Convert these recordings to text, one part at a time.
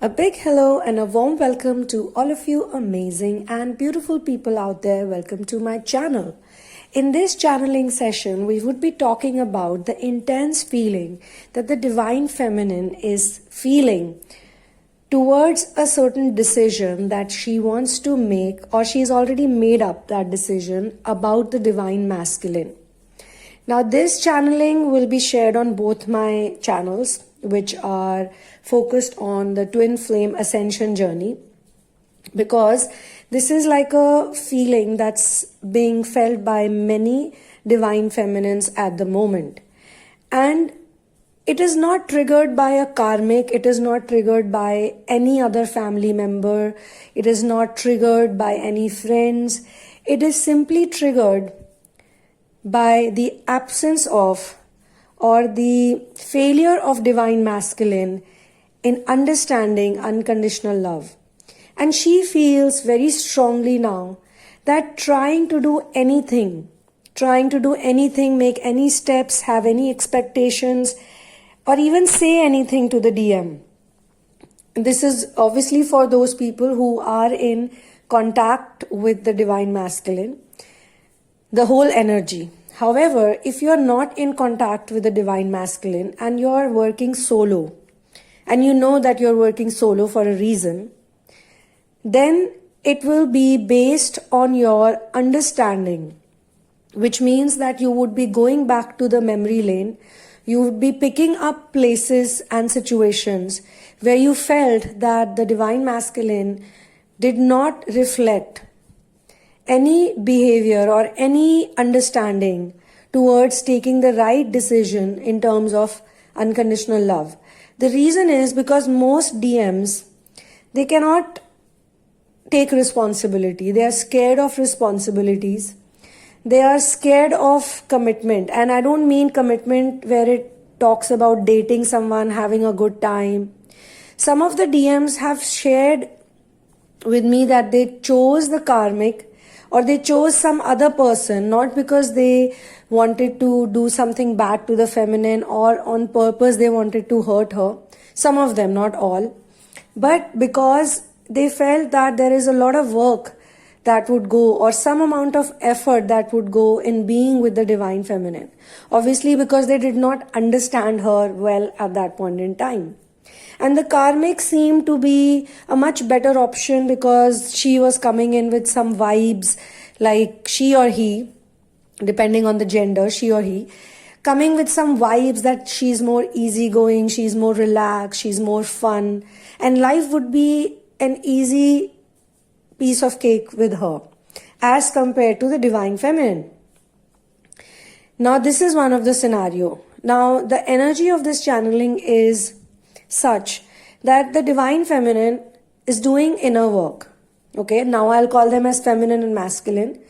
A big hello and a warm welcome to all of you amazing and beautiful people out there. Welcome to my channel. In this channeling session, we would be talking about the intense feeling that the Divine Feminine is feeling towards a certain decision that she wants to make, or she's already made up that decision about the Divine Masculine. Now, this channeling will be shared on both my channels, which are focused on the Twinflame Ascension journey, because this is like a feeling that's being felt by many Divine Feminines at the moment. And it is not triggered by a karmic, it is not triggered by any other family member, it is not triggered by any friends, it is simply triggered by the absence of or the failure of Divine Masculine in understanding unconditional love. And she feels very strongly now that trying to do anything, make any steps, have any expectations, or even say anything to the DM. This is obviously for those people who are in contact with the Divine Masculine, the whole energy. However, if you're not in contact with the Divine Masculine and you're working solo, and you know that you're working solo for a reason, then it will be based on your understanding, which means that you would be going back to the memory lane, you would be picking up places and situations where you felt that the Divine Masculine did not reflect any behavior or any understanding towards taking the right decision in terms of unconditional love. The reason is because most DMs, they cannot take responsibility. They are scared of responsibilities. They are scared of commitment. And I don't mean commitment where it talks about dating someone, having a good time. Some of the DMs have shared with me that they chose the karmic, or they chose some other person, not because they wanted to do something bad to the feminine or on purpose they wanted to hurt her. Some of them, not all. But because they felt that there is a lot of work that would go, or some amount of effort that would go in being with the Divine Feminine. Obviously because they did not understand her well at that point in time. And the karmic seemed to be a much better option because she was coming in with some vibes, like she or he, depending on the gender, she or he, coming with some vibes that she's more easygoing, she's more relaxed, she's more fun, and life would be an easy piece of cake with her as compared to the Divine Feminine. Now, this is one of the scenario. Now, the energy of this channeling is such that the Divine Feminine is doing inner work. Okay, now I'll call them as feminine and masculine.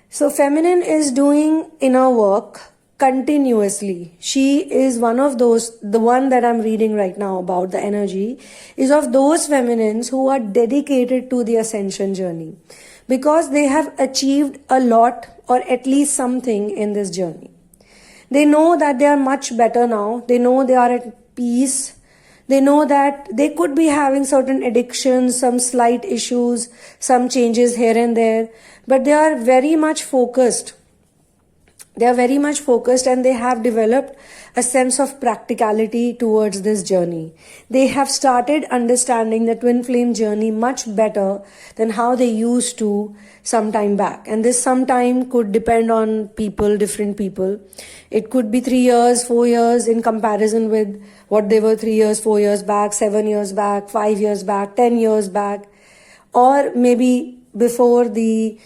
So feminine is doing inner work continuously. She is one of those, the one that I'm reading right now about the energy, is of those feminines who are dedicated to the ascension journey because they have achieved a lot, or at least something in this journey. They know that they are much better now. They know they are at peace. They know that they could be having certain addictions, some slight issues, some changes here and there, but they are very much focused. They are very much focused and they have developed a sense of practicality towards this journey. They have started understanding the twin flame journey much better than how they used to some time back. And this sometime could depend on people, different people. It could be 3 years, 4 years in comparison with what they were 3 years, 4 years back, 7 years back, 5 years back, 10 years back, or maybe before the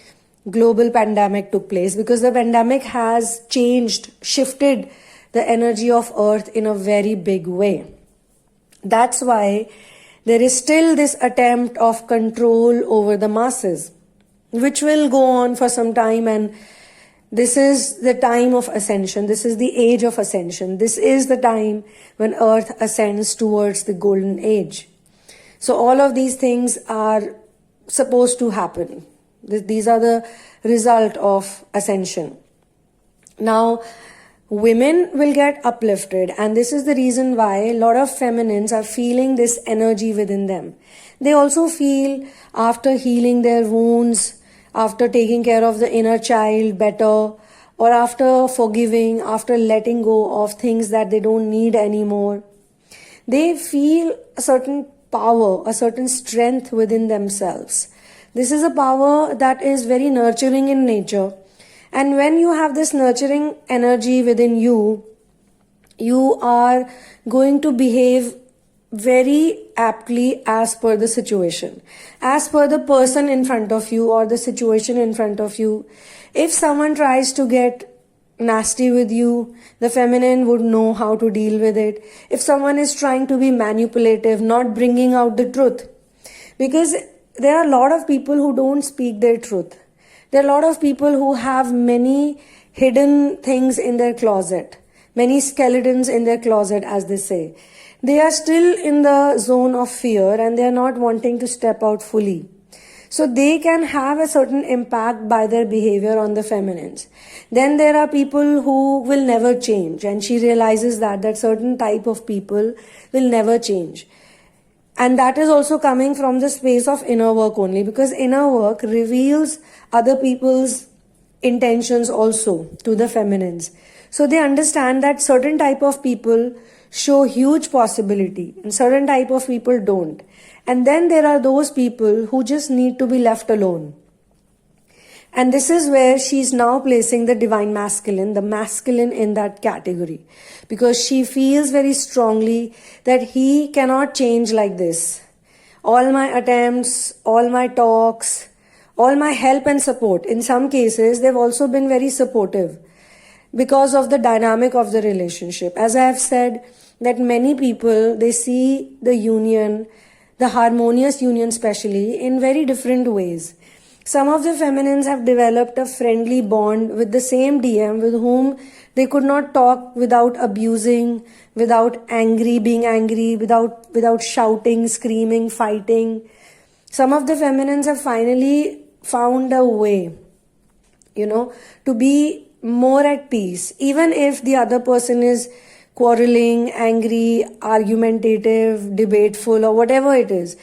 global pandemic took place, because the pandemic has changed, shifted the energy of Earth in a very big way. That's why there is still this attempt of control over the masses, which will go on for some time, and this is the time of ascension. This is the age of ascension. This is the time when Earth ascends towards the golden age. So all of these things are supposed to happen. These are the result of ascension. Now, women will get uplifted, and this is the reason why a lot of feminines are feeling this energy within them. They also feel after healing their wounds, after taking care of the inner child better, or after forgiving, after letting go of things that they don't need anymore, they feel a certain power, a certain strength within themselves. This is a power that is very nurturing in nature. And when you have this nurturing energy within you, you are going to behave very aptly as per the situation, as per the person in front of you or the situation in front of you. If someone tries to get nasty with you, the feminine would know how to deal with it. If someone is trying to be manipulative, not bringing out the truth, because there are a lot of people who don't speak their truth. There are a lot of people who have many hidden things in their closet, many skeletons in their closet, as they say. They are still in the zone of fear and they are not wanting to step out fully. So they can have a certain impact by their behavior on the feminines. Then there are people who will never change, and she realizes that certain type of people will never change. And that is also coming from the space of inner work only, because inner work reveals other people's intentions also to the feminines. So they understand that certain type of people show huge possibility and certain type of people don't. And then there are those people who just need to be left alone. And this is where she's now placing the divine masculine, the masculine in that category, because she feels very strongly that he cannot change like this. All my attempts, all my talks, all my help and support, in some cases they've also been very supportive because of the dynamic of the relationship. As I have said, that many people, they see the union, the harmonious union especially, in very different ways. Some of the feminines have developed a friendly bond with the same DM with whom they could not talk without abusing, without being angry, without shouting, screaming, fighting. Some of the feminines have finally found a way, to be more at peace. Even if the other person is quarreling, angry, argumentative, debateful, or whatever it is,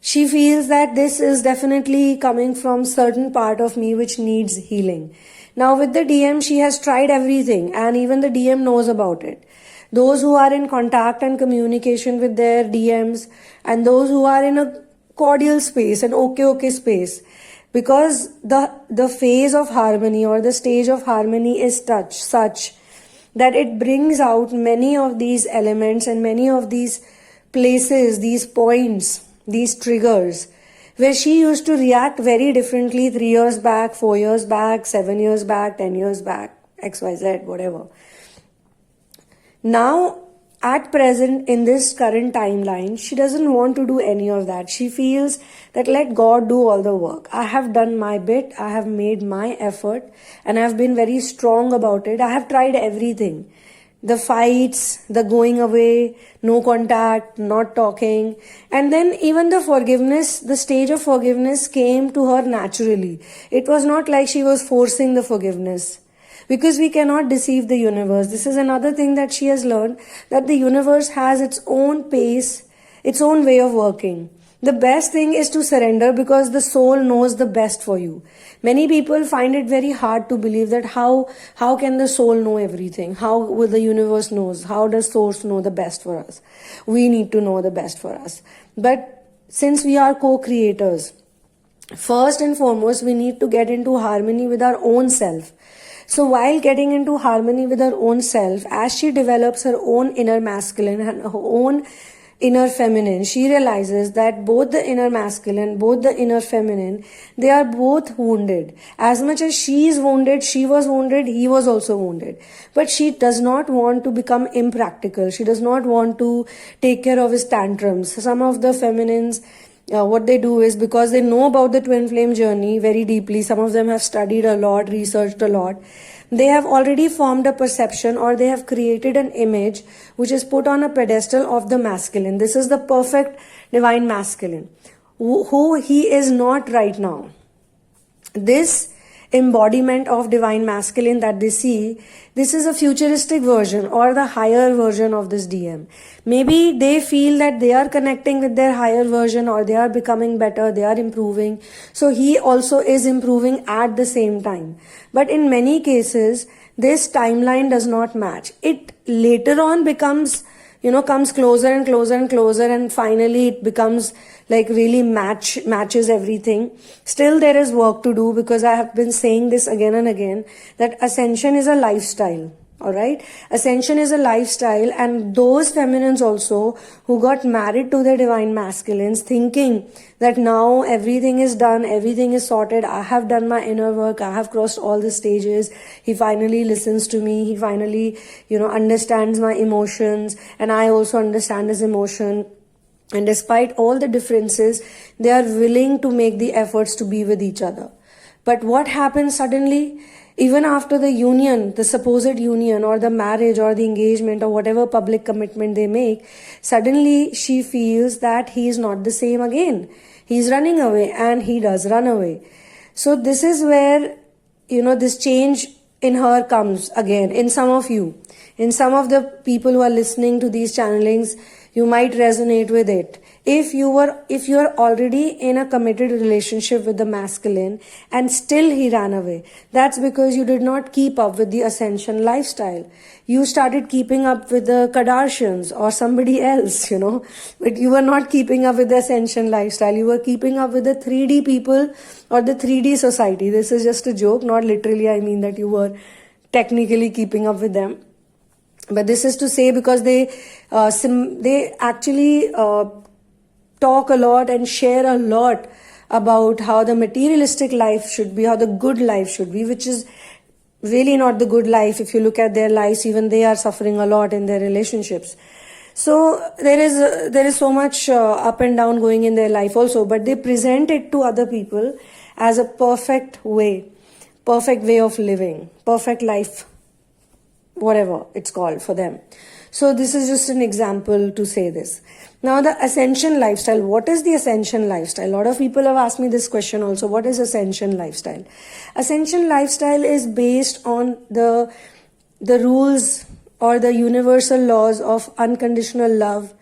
she feels that this is definitely coming from certain part of me which needs healing. Now with the DM, she has tried everything, and even the DM knows about it. Those who are in contact and communication with their DMs, and those who are in a cordial space, an okay space, because the phase of harmony or the stage of harmony is such that it brings out many of these elements and many of these places, these points, these triggers, where she used to react very differently 3 years back, 4 years back, 7 years back, 10 years back, XYZ, whatever. Now, at present, in this current timeline, she doesn't want to do any of that. She feels that let God do all the work. I have done my bit, I have made my effort, and I have been very strong about it. I have tried everything. The fights, the going away, no contact, not talking. And then even the forgiveness, the stage of forgiveness came to her naturally. It was not like she was forcing the forgiveness. Because we cannot deceive the universe. This is another thing that she has learned, that the universe has its own pace, its own way of working. The best thing is to surrender, because the soul knows the best for you. Many people find it very hard to believe that how can the soul know everything? How will the universe knows? How does source know the best for us? We need to know the best for us. But since we are co-creators, first and foremost, we need to get into harmony with our own self. So while getting into harmony with her own self, as she develops her own inner masculine and her own inner feminine, she realizes that both the inner masculine, both the inner feminine, they are both wounded. As much as she is wounded, she was wounded, he was also wounded. But she does not want to become impractical. She does not want to take care of his tantrums. Some of the feminines, what they do is, because they know about the twin flame journey very deeply, some of them have studied a lot, researched a lot, they have already formed a perception, or they have created an image which is put on a pedestal of the masculine. This is the perfect divine masculine, who he is not right now. This embodiment of divine masculine that they see, this is a futuristic version or the higher version of this DM. Maybe they feel that they are connecting with their higher version, or they are becoming better, they are improving. So he also is improving at the same time. But in many cases, this timeline does not match. It later on becomes, comes closer and closer and closer, and finally it becomes like really matches everything. Still there is work to do, because I have been saying this again and again, that ascension is a lifestyle. Alright, ascension is a lifestyle, and those feminines also who got married to their divine masculines thinking that now everything is done, everything is sorted, I have done my inner work, I have crossed all the stages, he finally listens to me, he finally, understands my emotions, and I also understand his emotion. And despite all the differences, they are willing to make the efforts to be with each other. But what happens suddenly? Even after the union, the supposed union or the marriage or the engagement or whatever public commitment they make, suddenly she feels that he is not the same again. He's running away, and he does run away. So this is where, this change in her comes again, in some of you. In some of the people who are listening to these channelings, you might resonate with it. If you are already in a committed relationship with the masculine and still he ran away, that's because you did not keep up with the ascension lifestyle. You started keeping up with the Kardashians or somebody else, but you were not keeping up with the ascension lifestyle. You were keeping up with the 3D people or the 3D society. This is just a joke, not literally. I mean that you were technically keeping up with them. But this is to say, because they actually talk a lot and share a lot about how the materialistic life should be, how the good life should be, which is really not the good life. If you look at their lives, even they are suffering a lot in their relationships. So there is so much up and down going in their life also, but they present it to other people as a perfect way of living, perfect life, whatever it's called for them. So this is just an example to say this. Now the ascension lifestyle. What is the ascension lifestyle? A lot of people have asked me this question also. What is ascension lifestyle? Ascension lifestyle is based on the rules or the universal laws of unconditional love,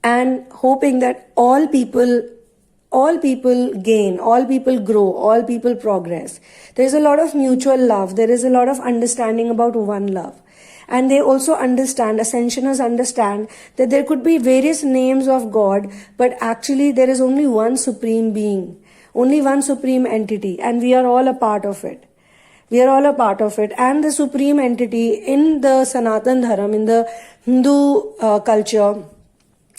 and hoping that all people gain, all people grow, all people progress. There is a lot of mutual love. There is a lot of understanding about one love. And they also understand, ascensioners understand, that there could be various names of God, but actually there is only one supreme being, only one supreme entity, and we are all a part of it. We are all a part of it. And the supreme entity in the Sanatan Dharam, in the Hindu culture,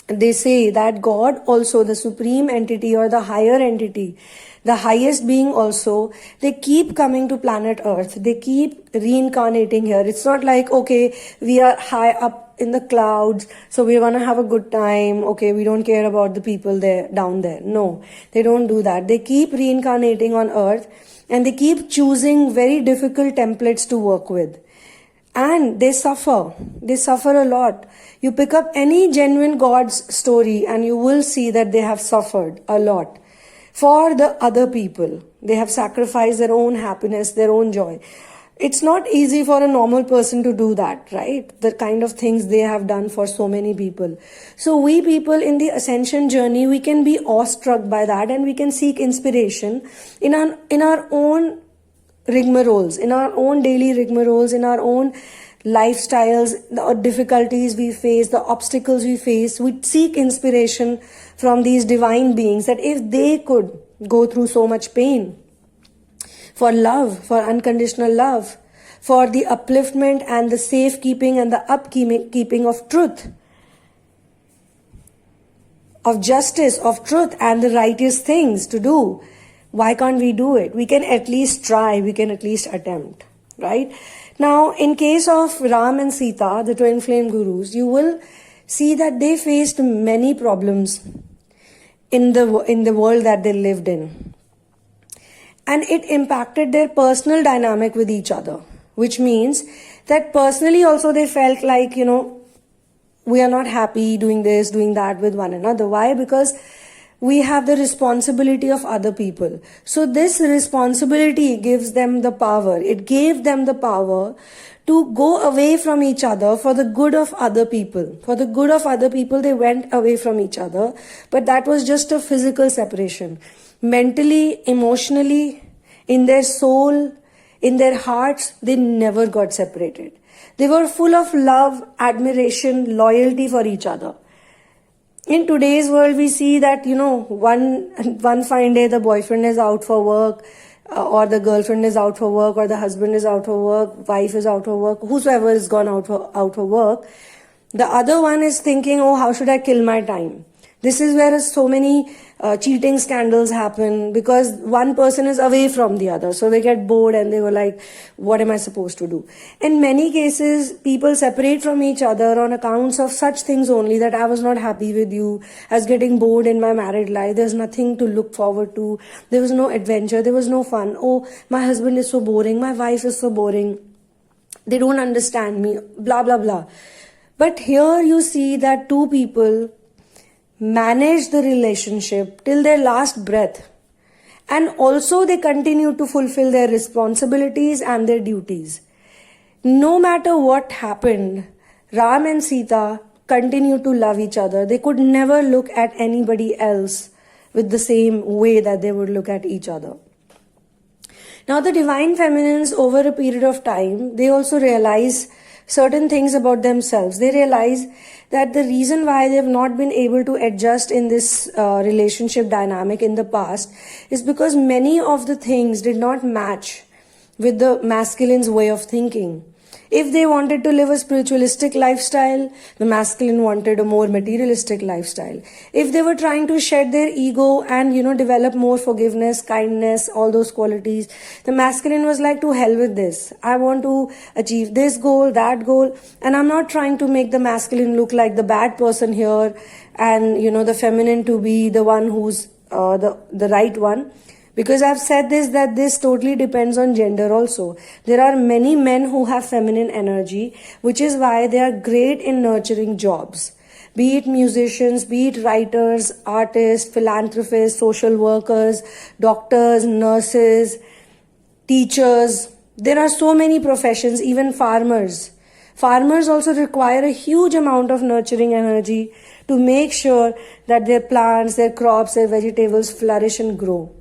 they say that God also, the supreme entity or the higher entity, the highest being also, they keep coming to planet Earth. They keep reincarnating here. It's not like, okay, we are high up in the clouds, so we want to have a good time. Okay, we don't care about the people there, down there. No, they don't do that. They keep reincarnating on Earth, and they keep choosing very difficult templates to work with. And they suffer. They suffer a lot. You pick up any genuine God's story and you will see that they have suffered a lot for the other people. They have sacrificed their own happiness, their own joy. It's not easy for a normal person to do that, right? The kind of things they have done for so many people. So we people in the ascension journey, we can be awestruck by that, and we can seek inspiration in our own rigmaroles, in our own daily rigmaroles, in our own lifestyles, the difficulties we face, the obstacles we face. We seek inspiration from these divine beings, that if they could go through so much pain for love, for unconditional love, for the upliftment and the safekeeping and the upkeeping of truth, of justice, of truth, and the righteous things to do, why can't we do it? We can at least try, we can at least attempt, right? Now, in case of Ram and Sita, the twin flame gurus, you will see that they faced many problems in the world that they lived in. And it impacted their personal dynamic with each other, which means that personally also they felt like, we are not happy doing this, doing that with one another. Why? Because we have the responsibility of other people. So this responsibility gives them the power. It gave them the power to go away from each other for the good of other people. For the good of other people, they went away from each other. But that was just a physical separation. Mentally, emotionally, in their soul, in their hearts, they never got separated. They were full of love, admiration, loyalty for each other. In today's world, we see that, one fine day the boyfriend is out for work, or the girlfriend is out for work, or the husband is out for work, wife is out for work, whosoever is gone out for work. The other one is thinking, oh, how should I kill my time? This is where so many cheating scandals happen, because one person is away from the other. So they get bored and they were like, what am I supposed to do? In many cases, people separate from each other on accounts of such things only, that I was not happy with you, I was getting bored in my married life, there's nothing to look forward to, there was no adventure, there was no fun. Oh, my husband is so boring, my wife is so boring, they don't understand me, blah, blah, blah. But here you see that two people manage the relationship till their last breath, and also they continue to fulfill their responsibilities and their duties. No matter what happened, Ram and Sita continued to love each other. They could never look at anybody else with the same way that they would look at each other. Now the divine feminines, over a period of time, they also realize certain things about themselves. They realize that the reason why they have not been able to adjust in this relationship dynamic in the past is because many of the things did not match with the masculine's way of thinking. If they wanted to live a spiritualistic lifestyle, the masculine wanted a more materialistic lifestyle. If they were trying to shed their ego and, develop more forgiveness, kindness, all those qualities, the masculine was like, to hell with this. I want to achieve this goal, that goal. And I'm not trying to make the masculine look like the bad person here and, the feminine to be the one who's the right one. Because I've said this, that this totally depends on gender also. There are many men who have feminine energy, which is why they are great in nurturing jobs. Be it musicians, be it writers, artists, philanthropists, social workers, doctors, nurses, teachers. There are so many professions, even farmers. Farmers also require a huge amount of nurturing energy to make sure that their plants, their crops, their vegetables flourish and grow.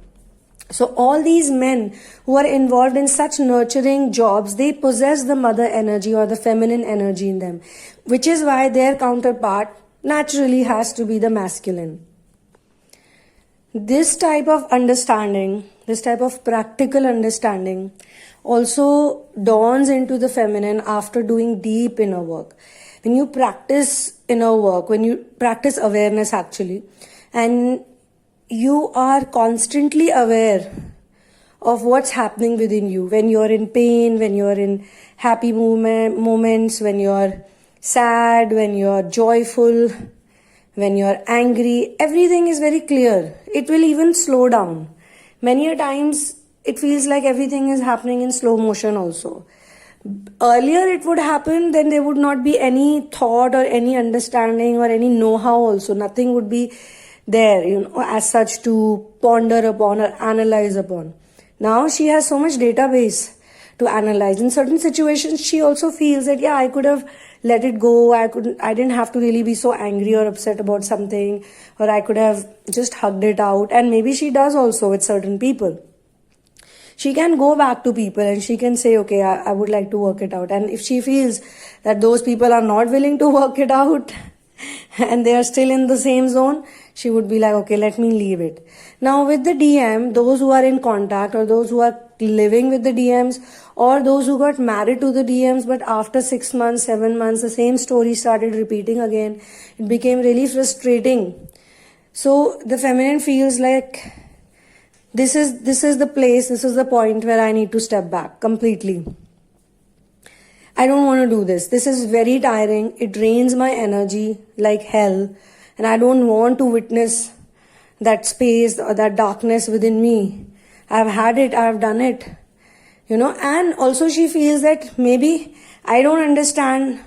So all these men who are involved in such nurturing jobs, they possess the mother energy or the feminine energy in them, which is why their counterpart naturally has to be the masculine. This type of understanding, this type of practical understanding also dawns into the feminine after doing deep inner work. When you practice inner work, when you practice awareness actually, and you are constantly aware of what's happening within you. When you're in pain, when you're in happy moments, when you're sad, when you're joyful, when you're angry, everything is very clear. It will even slow down. Many a times it feels like everything is happening in slow motion also. Earlier it would happen, then there would not be any thought or any understanding or any know-how also. Nothing would be there, as such to ponder upon or analyze upon. Now she has so much database to analyze. In certain situations, she also feels that, I could have let it go. I didn't have to really be so angry or upset about something, or I could have just hugged it out. And maybe she does also with certain people. She can go back to people and she can say, okay, I would like to work it out. And if she feels that those people are not willing to work it out and they are still in the same zone, she would be like, okay, let me leave it. Now with the DM, those who are in contact or those who are living with the DMs or those who got married to the DMs, but after 6 months, 7 months, the same story started repeating again. It became really frustrating. So the feminine feels like this is the place, this is the point where I need to step back completely. I don't want to do this. This is very tiring. It drains my energy like hell. And I don't want to witness that space or that darkness within me. I've had it, I've done it. And also she feels that maybe I don't understand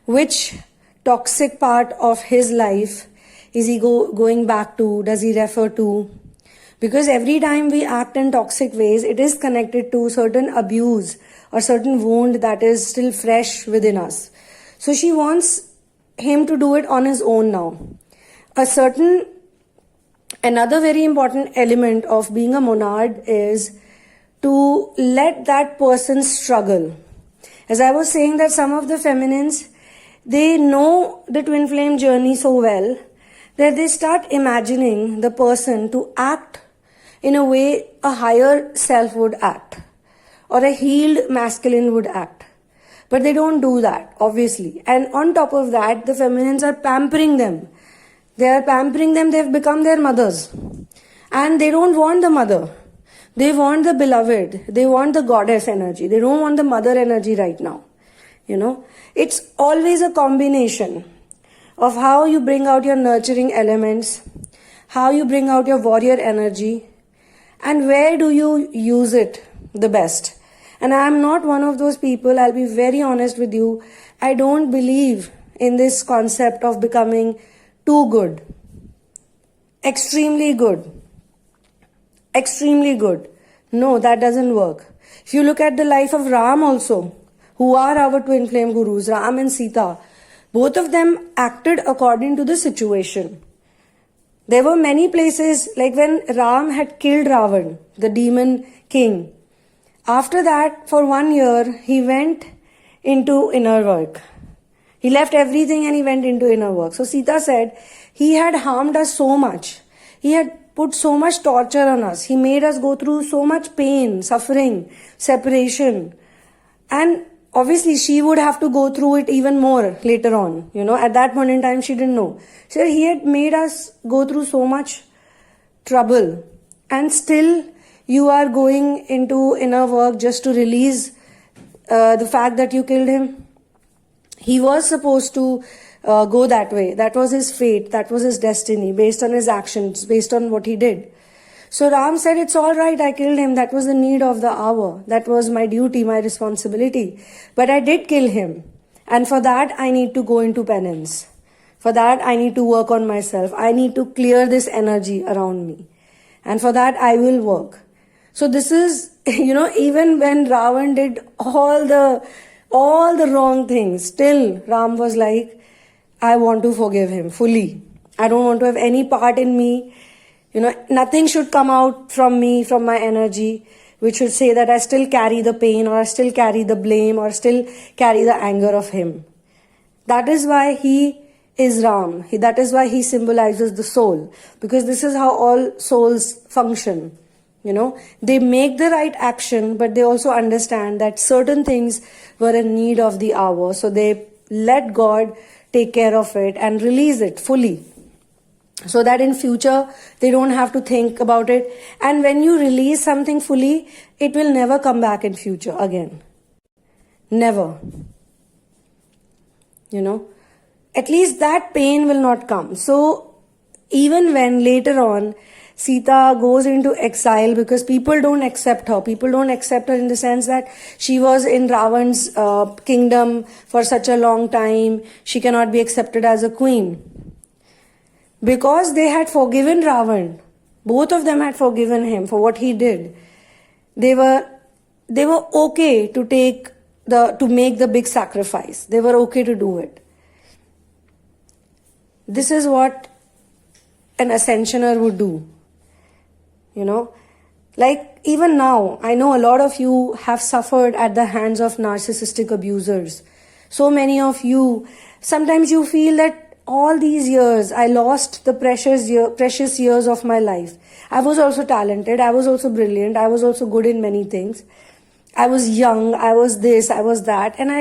which toxic part of his life Is he going back to? Does he refer to? Because every time we act in toxic ways, it is connected to certain abuse or certain wound that is still fresh within us. So she wants him to do it on his own now. Another very important element of being a monad is to let that person struggle. As I was saying, that some of the feminines, they know the twin flame journey so well that they start imagining the person to act in a way a higher self would act or a healed masculine would act. But they don't do that, obviously. And on top of that, the feminines are pampering them. They are pampering them, they've become their mothers. And they don't want the mother. They want the beloved. They want the goddess energy. They don't want the mother energy right now. It's always a combination of how you bring out your nurturing elements, how you bring out your warrior energy, and where do you use it the best. And I am not one of those people, I'll be very honest with you, I don't believe in this concept of becoming too good, extremely good. No, that doesn't work. If you look at the life of Ram also, who are our twin flame gurus, Ram and Sita, both of them acted according to the situation. There were many places, like when Ram had killed Ravan, the demon king. After that, for 1 year, he went into inner work. He left everything and he went into inner work. So Sita said, he had harmed us so much. He had put so much torture on us. He made us go through so much pain, suffering, separation. And obviously, she would have to go through it even more later on. At that point in time, she didn't know. So he had made us go through so much trouble. And still, you are going into inner work just to release the fact that you killed him. He was supposed to go that way. That was his fate. That was his destiny, based on his actions, based on what he did. So Ram said, it's all right, I killed him. That was the need of the hour. That was my duty, my responsibility. But I did kill him. And for that, I need to go into penance. For that, I need to work on myself. I need to clear this energy around me. And for that, I will work. So this is, even when Ravan did all the wrong things, still Ram was like, I want to forgive him fully. I don't want to have any part in me. Nothing should come out from me, from my energy, which should say that I still carry the pain or I still carry the blame or still carry the anger of him. That is why he is Ram. That is why he symbolizes the soul. Because this is how all souls function. They make the right action, but they also understand that certain things were in need of the hour. So they let God take care of it and release it fully. So that in future, they don't have to think about it. And when you release something fully, it will never come back in future again. Never. At least that pain will not come. So even when later on, Sita goes into exile because people don't accept her. People don't accept her in the sense that she was in Ravan's kingdom for such a long time. She cannot be accepted as a queen. Because they had forgiven Ravan, both of them had forgiven him for what he did. They were okay to make the big sacrifice. They were okay to do it. This is what an ascensioner would do. Like even now, I know a lot of you have suffered at the hands of narcissistic abusers. So many of you, sometimes you feel that all these years, I lost the precious years of my life. I was also talented, I was also brilliant, I was also good in many things. I was young, I was this, I was that, and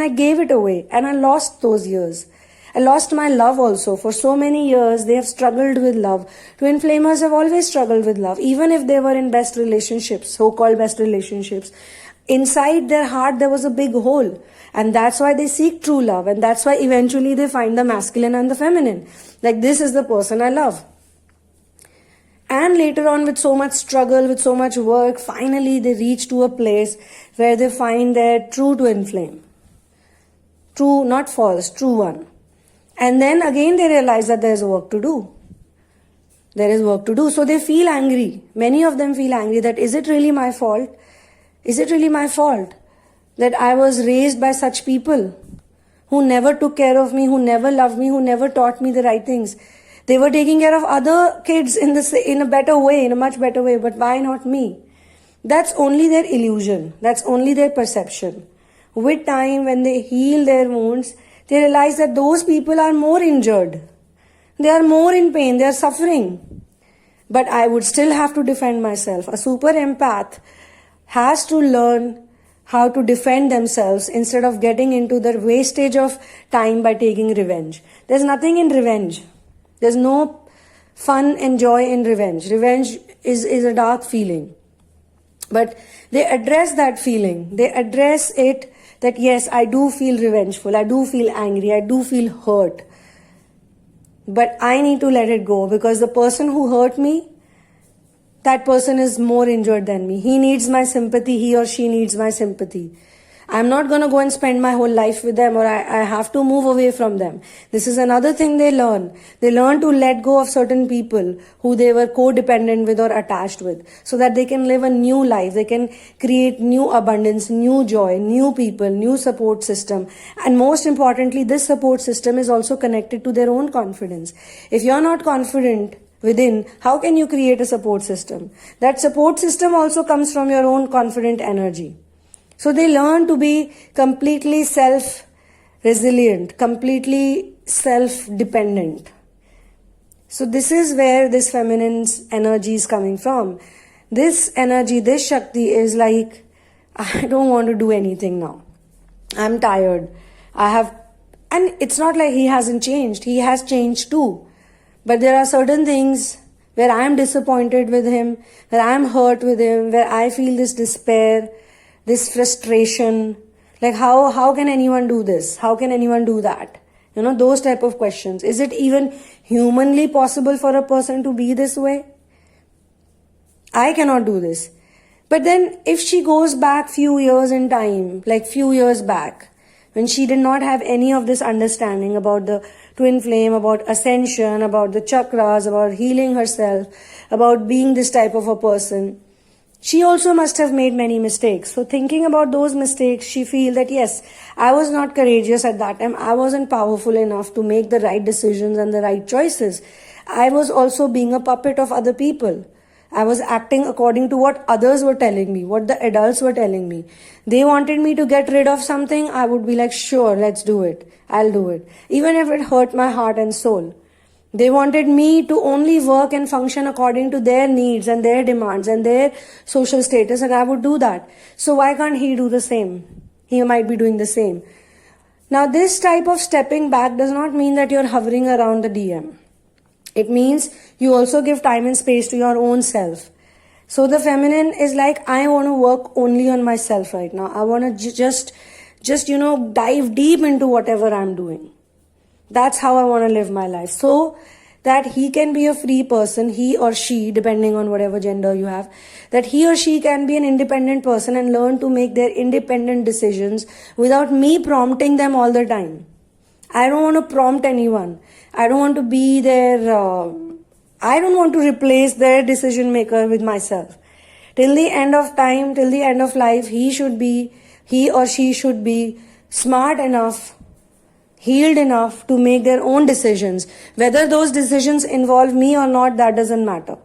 I gave it away, and I lost those years. I lost my love also. For so many years, they have struggled with love. Twin flamers have always struggled with love, even if they were in best relationships, so-called best relationships. Inside their heart, there was a big hole. And that's why they seek true love. And that's why eventually they find the masculine and the feminine. Like, this is the person I love. And later on, with so much struggle, with so much work, finally they reach to a place where they find their true twin flame. True, not false, true one. And then again they realize that there's work to do. There is work to do. So they feel angry. Many of them feel angry that is it really my fault? Is it really my fault that I was raised by such people who never took care of me, who never loved me, who never taught me the right things? They were taking care of other kids in a better way, in a much better way, but why not me? That's only their illusion. That's only their perception. With time, when they heal their wounds, they realize that those people are more injured. They are more in pain. They are suffering. But I would still have to defend myself. A super empath has to learn how to defend themselves instead of getting into the wastage of time by taking revenge. There's nothing in revenge. There's no fun and joy in revenge. Revenge is a dark feeling. But they address that feeling. They address it that yes, I do feel revengeful. I do feel angry. I do feel hurt. But I need to let it go because the person who hurt me, that person is more injured than me. He needs my sympathy. He or she needs my sympathy. I'm not going to go and spend my whole life with them, or I have to move away from them. This is another thing they learn. They learn to let go of certain people who they were codependent with or attached with so that they can live a new life. They can create new abundance, new joy, new people, new support system. And most importantly, this support system is also connected to their own confidence. If you're not confident within, how can you create a support system? That support system also comes from your own confident energy. So they learn to be completely self-resilient, completely self-dependent. So this is where this feminine's energy is coming from. This energy, this Shakti is like, I don't want to do anything now. I'm tired. And it's not like he hasn't changed. He has changed too. But there are certain things where I am disappointed with him, where I am hurt with him, where I feel this despair, this frustration, like how can anyone do this? How can anyone do that? Those type of questions. Is it even humanly possible for a person to be this way? I cannot do this. But then if she goes back few years in time, like few years back, when she did not have any of this understanding about the twin flame, about ascension, about the chakras, about healing herself, about being this type of a person, she also must have made many mistakes. So thinking about those mistakes, she feels that yes, I was not courageous at that time. I wasn't powerful enough to make the right decisions and the right choices. I was also being a puppet of other people. I was acting according to what others were telling me, what the adults were telling me. They wanted me to get rid of something, I would be like, sure, let's do it. I'll do it. Even if it hurt my heart and soul. They wanted me to only work and function according to their needs and their demands and their social status, and I would do that. So why can't he do the same? He might be doing the same. Now this type of stepping back does not mean that you're hovering around the DM. It means you also give time and space to your own self. So the feminine is like, I want to work only on myself right now. I want to just dive deep into whatever I'm doing. That's how I want to live my life. So that he can be a free person, he or she, depending on whatever gender you have, that he or she can be an independent person and learn to make their independent decisions without me prompting them all the time. I don't want to prompt anyone. I don't want to be their, I don't want to replace their decision maker with myself. Till the end of time, till the end of life, he or she should be smart enough, healed enough to make their own decisions. Whether those decisions involve me or not, that doesn't matter.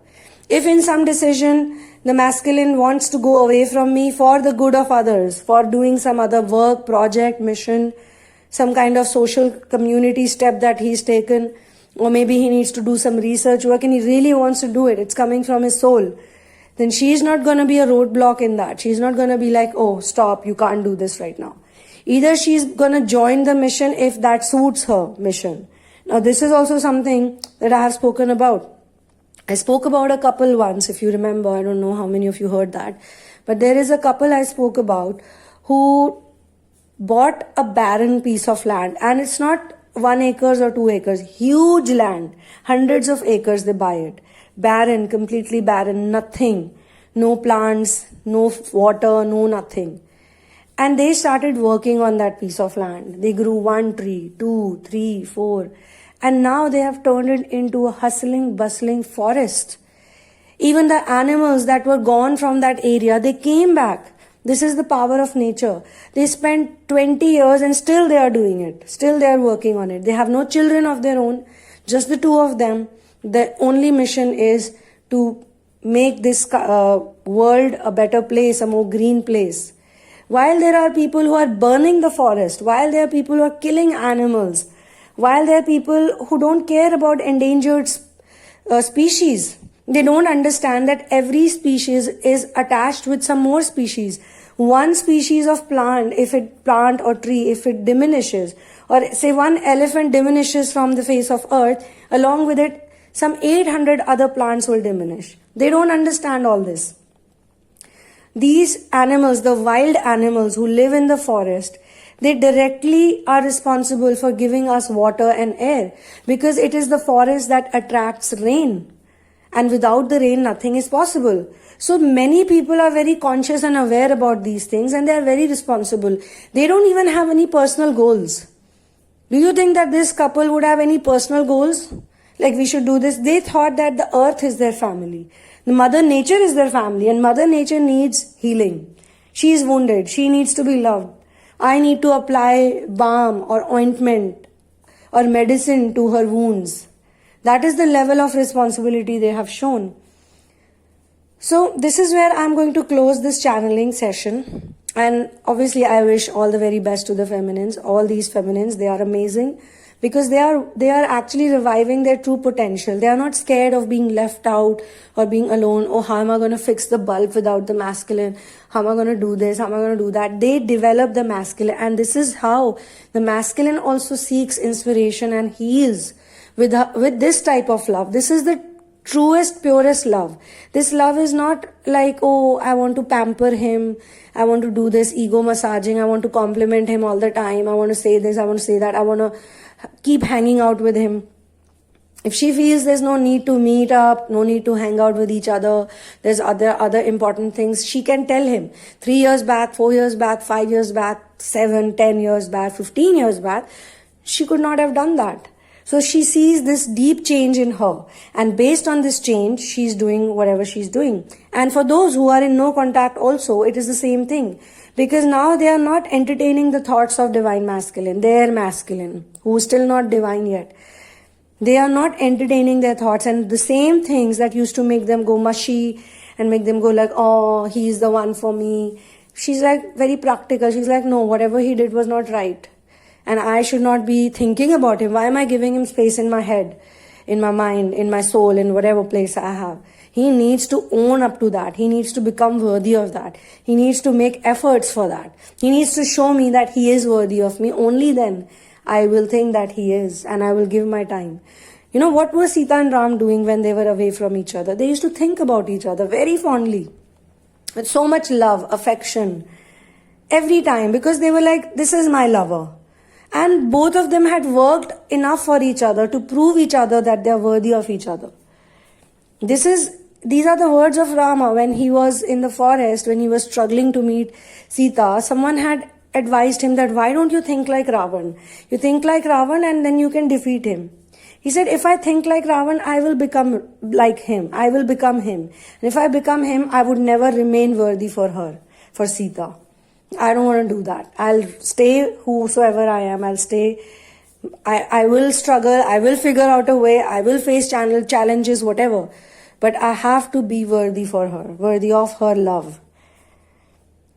If in some decision the masculine wants to go away from me for the good of others, for doing some other work, project, mission, some kind of social community step that he's taken, or maybe he needs to do some research work and he really wants to do it, it's coming from his soul, then she's not going to be a roadblock in that. She's not going to be like, oh, stop, you can't do this right now. Either she's going to join the mission if that suits her mission. Now this is also something that I have spoken about. I spoke about a couple once, if you remember. I don't know how many of you heard that. But there is a couple I spoke about who bought a barren piece of land. And it's not 1 acre or 2 acres. Huge land. Hundreds of acres they buy it. Barren, completely barren, nothing. No plants, no water, no nothing. And they started working on that piece of land. They grew 1 tree, 2, 3, 4. And now they have turned it into a hustling, bustling forest. Even the animals that were gone from that area, they came back. This is the power of nature. They spent 20 years and still they are doing it. Still they are working on it. They have no children of their own, just the two of them. The only mission is to make this world a better place, a more green place. While there are people who are burning the forest, while there are people who are killing animals, while there are people who don't care about endangered species, they don't understand that every species is attached with some more species. One species of plant or tree, if it diminishes, or say one elephant diminishes from the face of earth, along with it, some 800 other plants will diminish. They don't understand all this. These animals, the wild animals who live in the forest, they directly are responsible for giving us water and air, because it is the forest that attracts rain. And without the rain, nothing is possible. So many people are very conscious and aware about these things, and they are very responsible. They don't even have any personal goals. Do you think that this couple would have any personal goals? Like, we should do this. They thought that the earth is their family. The Mother Nature is their family, and Mother Nature needs healing. She is wounded. She needs to be loved. I need to apply balm or ointment or medicine to her wounds. That is the level of responsibility they have shown. So this is where I'm going to close this channeling session. And obviously I wish all the very best to the feminines. All these feminines, they are amazing, because they are actually reviving their true potential. They are not scared of being left out or being alone. Oh, how am I going to fix the bulb without the masculine? How am I going to do this? How am I going to do that? They develop the masculine, and this is how the masculine also seeks inspiration and heals with this type of love. This is the truest, purest love. This love is not like, oh, I want to pamper him, I want to do this ego massaging, I want to compliment him all the time, I want to say this, I want to say that, I want to keep hanging out with him. If she feels there's no need to meet up, no need to hang out with each other, there's other important things, she can tell him. 3 years back, 4 years back, 5 years back, 7, 10 years back, 15 years back, she could not have done that. So she sees this deep change in her, and based on this change, she's doing whatever she's doing. And for those who are in no contact also, it is the same thing. Because now they are not entertaining the thoughts of divine masculine, their masculine, who is still not divine yet. They are not entertaining their thoughts, and the same things that used to make them go mushy and make them go like, oh, he's the one for me. She's like very practical. She's like, no, whatever he did was not right. And I should not be thinking about him. Why am I giving him space in my head, in my mind, in my soul, in whatever place I have? He needs to own up to that. He needs to become worthy of that. He needs to make efforts for that. He needs to show me that he is worthy of me. Only then I will think that he is, and I will give my time. You know, what were Sita and Ram doing when they were away from each other? They used to think about each other very fondly, with so much love, affection, every time, because they were like, this is my lover. And both of them had worked enough for each other to prove each other that they are worthy of each other. These are the words of Rama when he was in the forest, when he was struggling to meet Sita. Someone had advised him that, why don't you think like Ravan? You think like Ravan and then you can defeat him. He said, if I think like Ravan, I will become like him. I will become him. And if I become him, I would never remain worthy for her, for Sita. I don't want to do that. I'll stay whosoever I am. I'll stay. I will struggle. I will figure out a way. I will face challenges, whatever. But I have to be worthy for her, worthy of her love.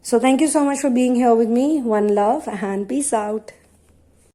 So thank you so much for being here with me. One love and peace out.